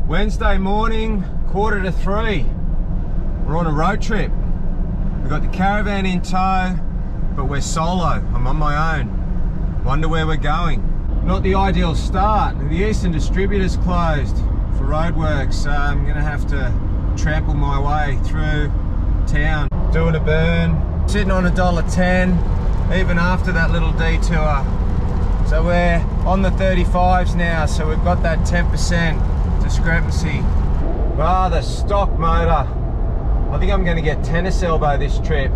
Wednesday morning, 2:45. We're on a road trip. We've got the caravan in tow, but we're solo. I'm on my own. Wonder where we're going. Not the ideal start. The Eastern Distributor's closed for roadworks, so I'm gonna have to trample my way through town. Doing a burn, sitting on $1.10, even after that little detour. So we're on the 35s now, so we've got that 10% discrepancy. Ah, the stock motor. I think I'm gonna get tennis elbow this trip,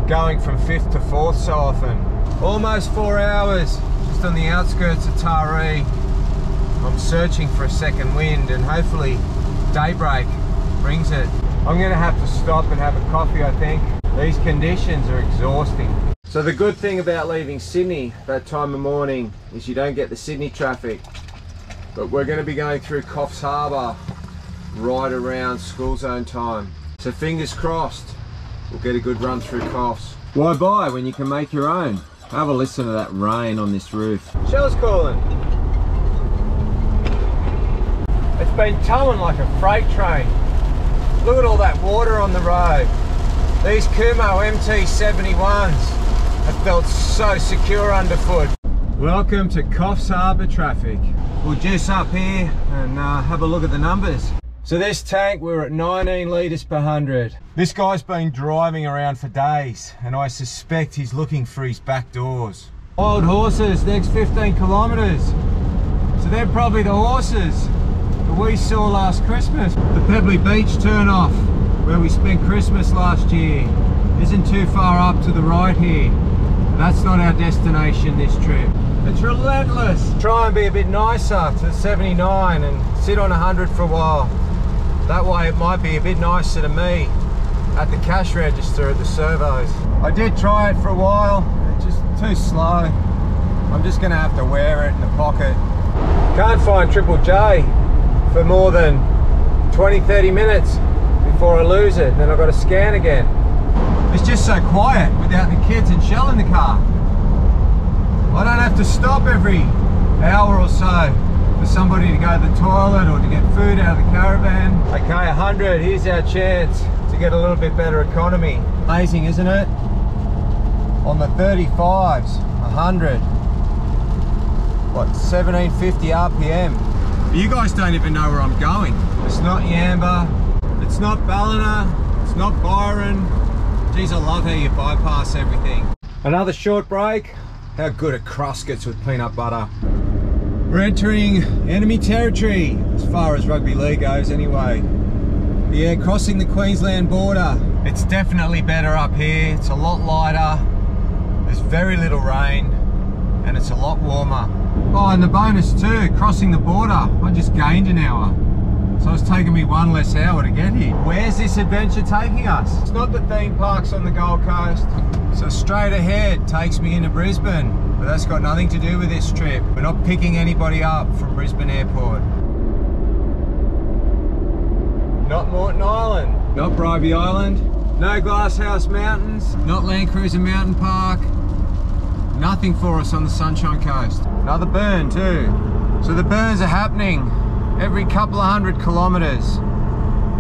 going from 5th to 4th so often. Almost 4 hours, just on the outskirts of Taree. I'm searching for a second wind, and hopefully daybreak brings it. I'm gonna have to stop and have a coffee, I think. These conditions are exhausting. So the good thing about leaving Sydney that time of morning is you don't get the Sydney traffic. But we're gonna be going through Coffs Harbour right around school zone time. So fingers crossed, we'll get a good run through Coffs. Why buy when you can make your own? Have a listen to that rain on this roof. Shell's calling. It's been towing like a freight train. Look at all that water on the road. These Kumho MT71s have felt so secure underfoot. Welcome to Coffs Harbour traffic. We'll juice up here and have a look at the numbers. So this tank, we're at 19 litres per 100. This guy's been driving around for days, and I suspect he's looking for his back doors. Wild horses, next 15 kilometres. So they're probably the horses that we saw last Christmas. The Pebbly Beach turn off, where we spent Christmas last year, isn't too far up to the right here. That's not our destination this trip. It's relentless. Try and be a bit nicer to the 79 and sit on 100 for a while. That way it might be a bit nicer to me at the cash register at the servos. I did try it for a while, it's just too slow. I'm just gonna have to wear it in the pocket. Can't find Triple J for more than 20-30 minutes before I lose it, and then I've got to scan again. It's just so quiet without the kids and Shell in the car. I don't have to stop every hour or so for somebody to go to the toilet or to get food out of the caravan. Okay, 100, here's our chance to get a little bit better economy. Amazing, isn't it? On the 35s, 100. What, 1750 RPM. You guys don't even know where I'm going. It's not Yamba, it's not Ballina, it's not Byron. Geez, I love how you bypass everything. Another short break. How good a crust gets with peanut butter. We're entering enemy territory, as far as rugby league goes anyway. Yeah, crossing the Queensland border. It's definitely better up here. It's a lot lighter. There's very little rain, and it's a lot warmer. Oh, and the bonus too, crossing the border, I just gained an hour. So it's taken me one less hour to get here. Where's this adventure taking us? It's not the theme parks on the Gold Coast. So straight ahead takes me into Brisbane, but that's got nothing to do with this trip. We're not picking anybody up from Brisbane Airport. Not Moreton Island, not Bribey Island, no Glasshouse Mountains, not Land Cruiser Mountain Park. Nothing for us on the Sunshine Coast. Another burn too. So the burns are happening every couple of 100 kilometres.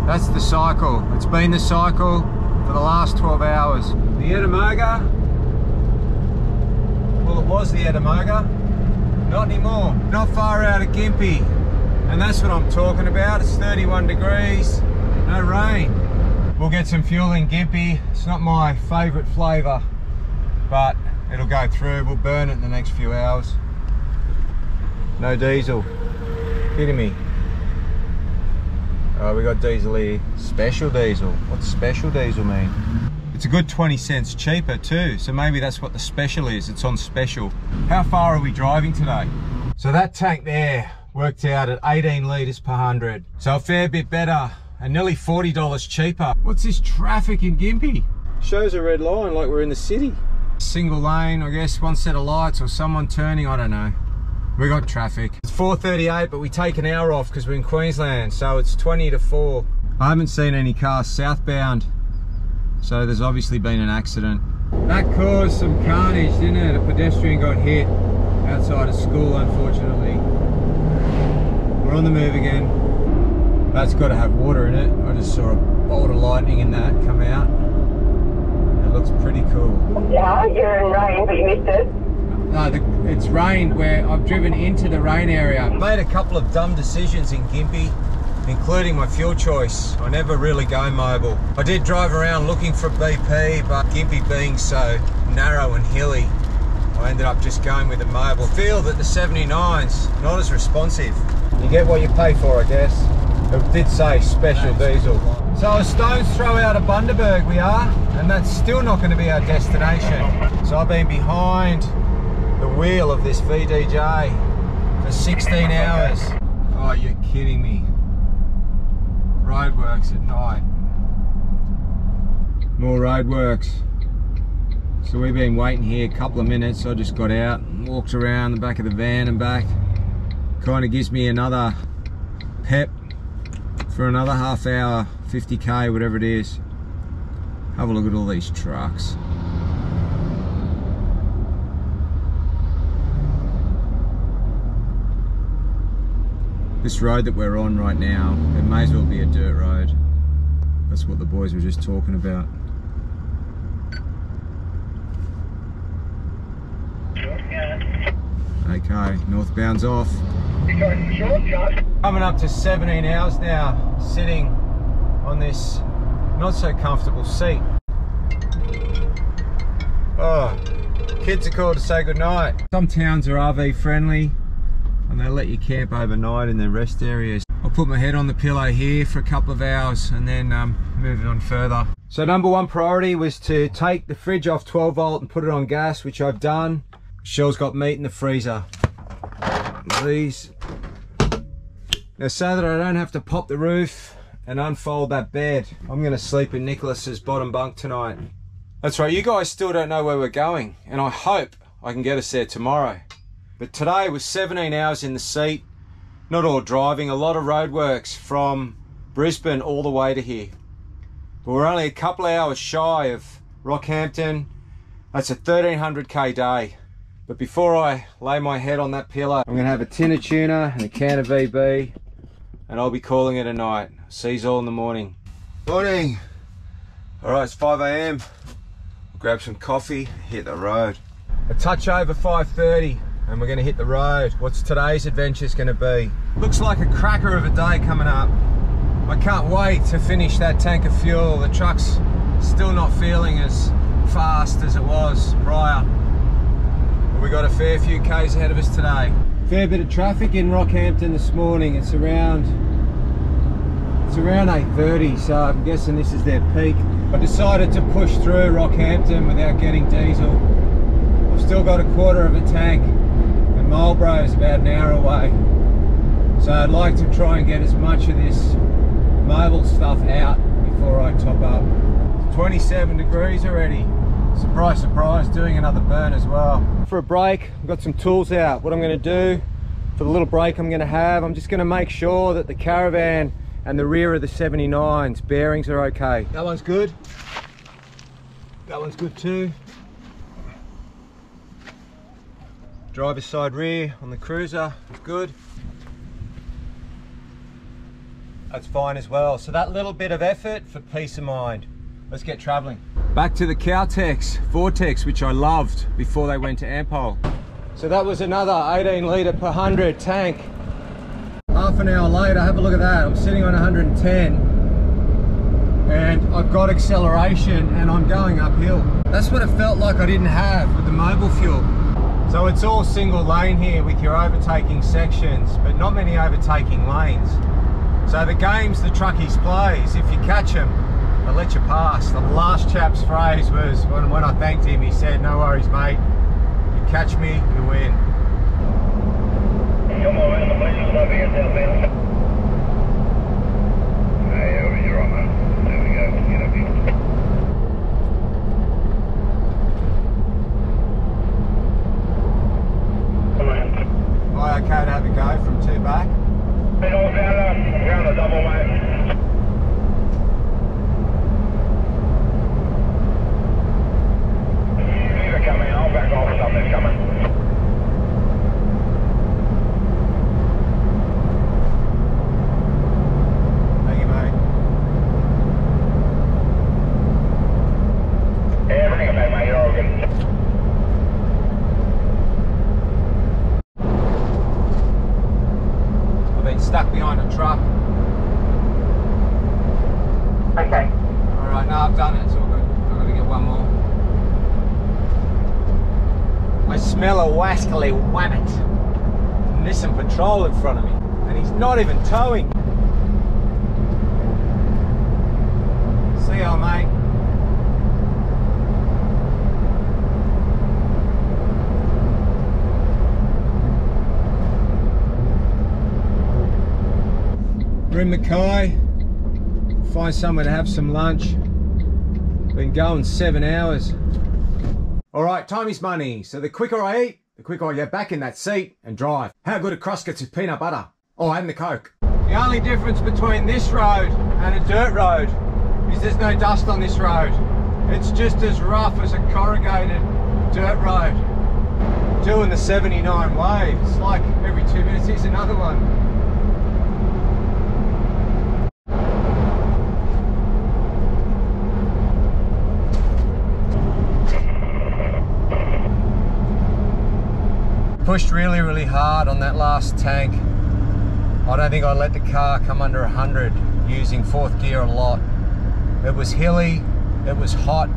That's the cycle. It's been the cycle for the last 12 hours. The Eddamoga, well, it was the Eddamoga, not anymore. Not far out of Gympie, and that's what I'm talking about. It's 31 degrees, no rain. We'll get some fuel in Gympie. It's not my favourite flavour, but it'll go through. We'll burn it in the next few hours. No diesel. Kidding me? Oh, we got diesel here. Special diesel. What's special diesel mean? It's a good 20 cents cheaper too, so maybe that's what the special is. It's on special. How far are we driving today? So that tank there worked out at 18 litres per 100. So a fair bit better and nearly $40 cheaper. What's this traffic in Gympie? Shows a red line like we're in the city. Single lane, I guess, one set of lights or someone turning, I don't know. We got traffic. It's 4:38, but we take an hour off because we're in Queensland, so it's 20 to 4. I haven't seen any cars southbound, so there's obviously been an accident. That caused some carnage, didn't it? A pedestrian got hit outside of school, unfortunately. We're on the move again. That's got to have water in it. I just saw a bolt of lightning in that come out. It looks pretty cool. Yeah, you're in rain, but you missed it. No, it's rained where I've driven into the rain area. Made a couple of dumb decisions in Gympie, including my fuel choice. I never really go mobile. I did drive around looking for BP, but Gympie being so narrow and hilly, I ended up just going with the mobile. I feel that the 79's not as responsive. You get what you pay for, I guess. It did say special diesel. So a stone's throw out of Bundaberg we are, and that's still not going to be our destination. So I've been behind the wheel of this VDJ for 16 hours. Oh, you're kidding me. Roadworks at night. More roadworks. So we've been waiting here a couple of minutes. I just got out and walked around the back of the van and back. Kind of gives me another pep for another half hour, 50k, whatever it is. Have a look at all these trucks. This road that we're on right now, it may as well be a dirt road. That's what the boys were just talking about. Okay, northbound's off. Coming up to 17 hours now, sitting on this not so comfortable seat. Oh, kids are called to say goodnight. Some towns are RV friendly and they let you camp overnight in their rest areas. I'll put my head on the pillow here for a couple of hours and then move it on further. So number one priority was to take the fridge off 12 volt and put it on gas, which I've done. Michelle's got meat in the freezer. These. Now, so that I don't have to pop the roof and unfold that bed, I'm going to sleep in Nicholas's bottom bunk tonight. That's right, you guys still don't know where we're going, and I hope I can get us there tomorrow. But today was 17 hours in the seat, not all driving, a lot of roadworks from Brisbane all the way to here. But we're only a couple of hours shy of Rockhampton. That's a 1300k day. But before I lay my head on that pillow, I'm gonna have a tin of tuna and a can of VB, and I'll be calling it a night. See you all in the morning. Morning. All right, it's 5 AM. I'll grab some coffee, hit the road. A touch over 5:30 and we're gonna hit the road. What's today's adventure's gonna be? Looks like a cracker of a day coming up. I can't wait to finish that tank of fuel. The truck's still not feeling as fast as it was prior. But we got a fair few Ks ahead of us today. Fair bit of traffic in Rockhampton this morning. It's around 8:30, so I'm guessing this is their peak. I decided to push through Rockhampton without getting diesel. I've still got a quarter of a tank, and Marlborough is about an hour away. So I'd like to try and get as much of this mobile stuff out before I top up. It's 27 degrees already. Surprise, surprise, doing another burn as well. For a break, I've got some tools out. What I'm going to do for the little break I'm going to have, I'm just going to make sure that the caravan and the rear of the 79's bearings are okay. That one's good. That one's good too. Driver's side rear on the cruiser is good. That's fine as well. So that little bit of effort for peace of mind. Let's get traveling. Back to the Caltex Vortex, which I loved before they went to Ampol. So that was another 18 litre per 100 tank. Half an hour later, have a look at that. I'm sitting on 110 and I've got acceleration and I'm going uphill. That's what it felt like I didn't have with the mobile fuel. So it's all single lane here with your overtaking sections, but not many overtaking lanes. So the games the truckies plays, if you catch them, they'll let you pass. The last chap's phrase was, when I thanked him, he said, "No worries, mate. You catch me, you win." Come on, man. The place is lovely and southbound. Hey, you're on, man. There we go. Get up here. Come on. Am I okay to have a go from two back? Head on down the double, mate. They're coming. I'll back off. Something's coming. up. Okay. Alright, no, I've done it. It's all good. I've got to get one more. I smell a wascally wabbit. Nissan Patrol in front of me. And he's not even towing. See ya, mate. We're in Mackay. Find somewhere to have some lunch. Been going 7 hours. All right, time is money. So the quicker I eat, the quicker I get back in that seat and drive. How good a Crosscuts with peanut butter. Oh, and the Coke. The only difference between this road and a dirt road is there's no dust on this road. It's just as rough as a corrugated dirt road. Doing the 79 wave. It's like every 2 minutes here's another one. Pushed really hard on that last tank. I don't think I let the car come under 100 using fourth gear a lot. It was hilly, it was hot,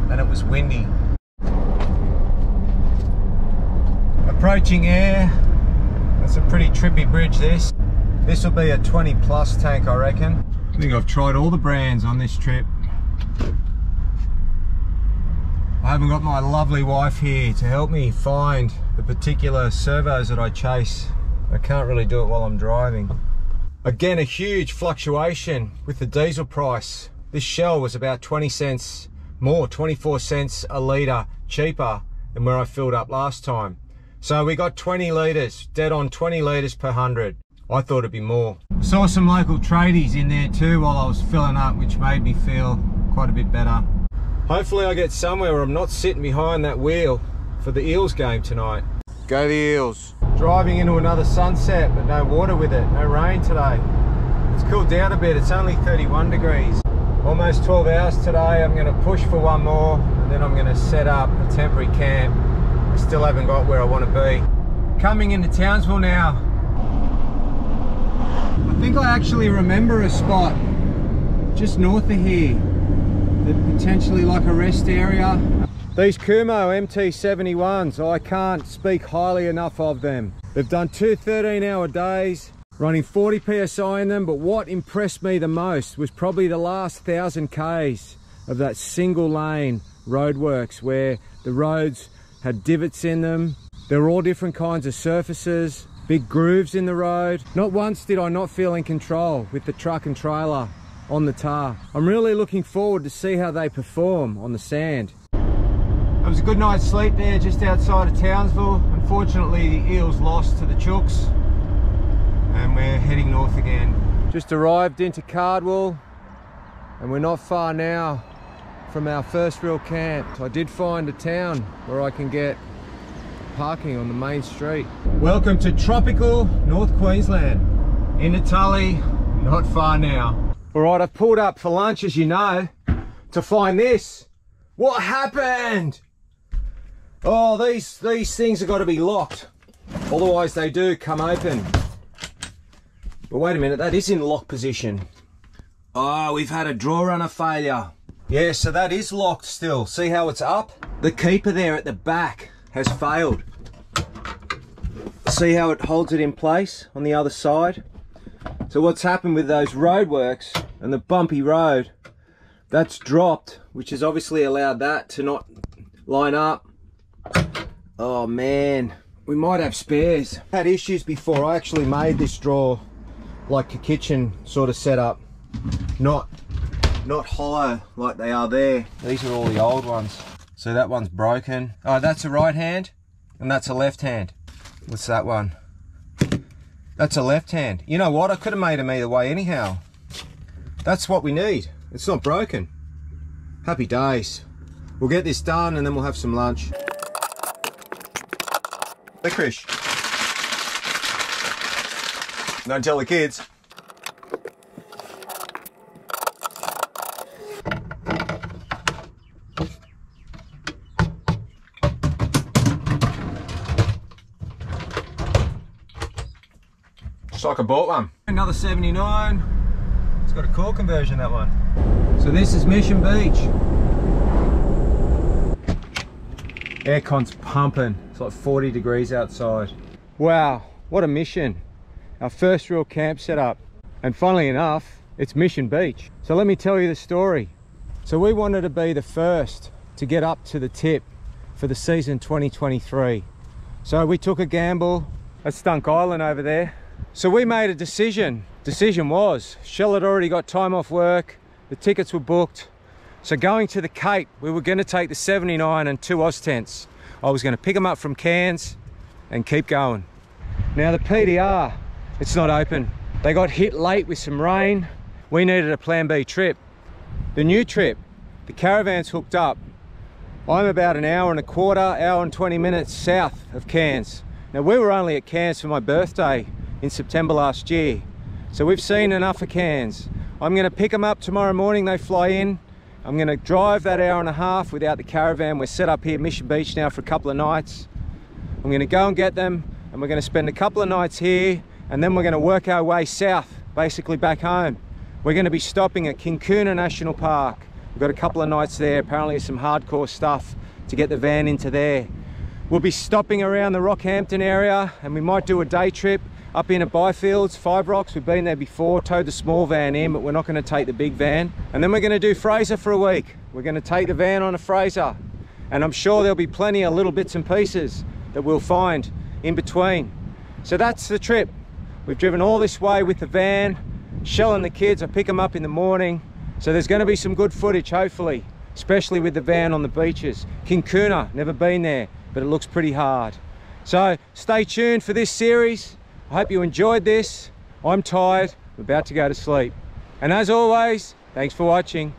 and it was windy. Approaching air. That's a pretty trippy bridge this. This will be a 20 plus tank, I reckon. I think I've tried all the brands on this trip. I haven't got my lovely wife here to help me find the particular servos that I chase. I can't really do it while I'm driving. Again, a huge fluctuation with the diesel price. This Shell was about 20 cents more, 24 cents a litre cheaper than where I filled up last time. So we got 20 litres, dead on 20 litres per 100. I thought it'd be more. Saw some local tradies in there too while I was filling up, which made me feel quite a bit better. Hopefully I get somewhere where I'm not sitting behind that wheel for the Eels game tonight. Go the Eels. Driving into another sunset, but no water with it, no rain today. It's cooled down a bit, it's only 31 degrees. Almost 12 hours today. I'm gonna push for one more and then I'm gonna set up a temporary camp. I still haven't got where I want to be. Coming into Townsville now. I think I actually remember a spot just north of here. Potentially like a rest area. These Kumho MT71s, I can't speak highly enough of them. They've done 2 13-hour days, running 40 PSI in them, but what impressed me the most was probably the last 1,000 Ks of that single lane roadworks where the roads had divots in them. There were all different kinds of surfaces, big grooves in the road. Not once did I not feel in control with the truck and trailer on the tar. I'm really looking forward to see how they perform on the sand. It was a good night's sleep there just outside of Townsville. Unfortunately the Eels lost to the Chooks and we're heading north again. Just arrived into Cardwell and we're not far now from our first real camp. I did find a town where I can get parking on the main street. Welcome to tropical North Queensland. Into Tully, not far now. All right, I've pulled up for lunch, as you know, to find this. What happened? Oh, these things have got to be locked. Otherwise they do come open. But wait a minute, that is in lock position. Oh, we've had a draw runner failure. Yeah, so that is locked still. See how it's up? The keeper there at the back has failed. See how it holds it in place on the other side? So what's happened with those roadworks and the bumpy road, that's dropped, which has obviously allowed that to not line up. Oh man, we might have spares. Had issues before. I actually made this drawer like a kitchen sort of setup, not hollow like they are there. These are all the old ones. So that one's broken. Oh, that's a right hand and that's a left hand. What's that one? That's a left hand. You know what? I could have made them either way anyhow. That's what we need. It's not broken. Happy days. We'll get this done and then we'll have some lunch. Licorice. Don't tell the kids. It's like I bought one. Another 79. It's got a core conversion, that one. So this is Mission Beach. Aircon's pumping. It's like 40 degrees outside. Wow, what a mission. Our first real camp setup. And funnily enough, it's Mission Beach. So let me tell you the story. So we wanted to be the first to get up to the tip for the season 2023. So we took a gamble. That's Stunk Island over there. So we made a decision. Decision was, Shell had already got time off work, the tickets were booked. So going to the Cape, we were gonna take the 79 and 2 Oz tents. I was gonna pick them up from Cairns and keep going. Now the PDR, it's not open. They got hit late with some rain. We needed a plan B trip. The new trip, the caravan's hooked up. I'm about an hour and a quarter, hour and 20 minutes south of Cairns. Now we were only at Cairns for my birthday in September last year. So we've seen enough of Cairns. I'm gonna pick them up tomorrow morning, they fly in. I'm gonna drive that hour and a half without the caravan. We're set up here at Mission Beach now for a couple of nights. I'm gonna go and get them and we're gonna spend a couple of nights here and then we're gonna work our way south, basically back home. We're gonna be stopping at Kumho National Park. We've got a couple of nights there, apparently some hardcore stuff to get the van into there. We'll be stopping around the Rockhampton area and we might do a day trip up in at Byfields, 5 Rocks. We've been there before, towed the small van in, but we're not gonna take the big van. And then we're gonna do Fraser for a week. We're gonna take the van on a Fraser. And I'm sure there'll be plenty of little bits and pieces that we'll find in between. So that's the trip. We've driven all this way with the van, Shell and the kids, I pick them up in the morning. So there's gonna be some good footage, hopefully, especially with the van on the beaches. Kumho, never been there, but it looks pretty hard. So stay tuned for this series. I hope you enjoyed this. I'm tired, I'm about to go to sleep. And as always, thanks for watching.